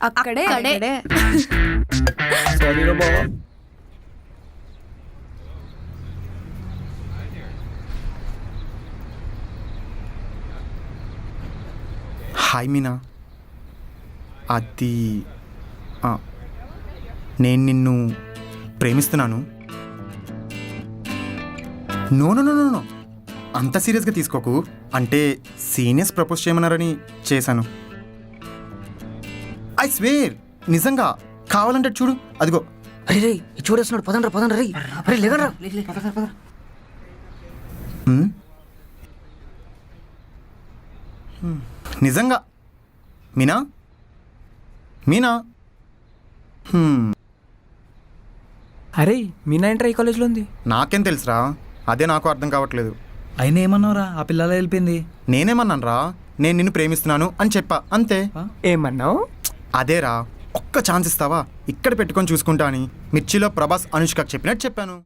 అక్కడే సారీరా బావా. హాయ్ మీనా, అది ఆ, నేను నిన్ను ప్రేమిస్తున్నాను. No no no no no, అంత సీరియస్గా తీసుకోకు. అంటే సీనియర్స్ ప్రపోజ్ చేయమన్నారని చేశాను. ఐ స్వేర్, నిజంగా. కావాలంటే చూడు, అదిగో. అరే రే చూడేస్తున్నాడు. పదండ్రా పదండ్రా రే. అరే లేవరా. హ్మ్? నిజంగా మీనా, మీనా. అరే మీనా ఇంటర్ ఏ కాలేజ్లో ఉంది? నాకేం తెలుసురా, అదే నాకు అర్థం కావట్లేదు. అయినా ఏమన్నావురా? ఆ పిల్లలా వెళ్ళిపోయింది. నేనేమన్నాను రా, నేను నిన్ను ప్రేమిస్తున్నాను అని చెప్పా, అంతే. ఏమన్నావు? అదేరా, ఒక్క ఛాన్స్ ఇస్తావా, ఇక్కడ పెట్టుకొని చూసుకుంటా అని మిర్చిలో ప్రభాస్ అనుష్కకి చెప్పినట్టు చెప్పాను.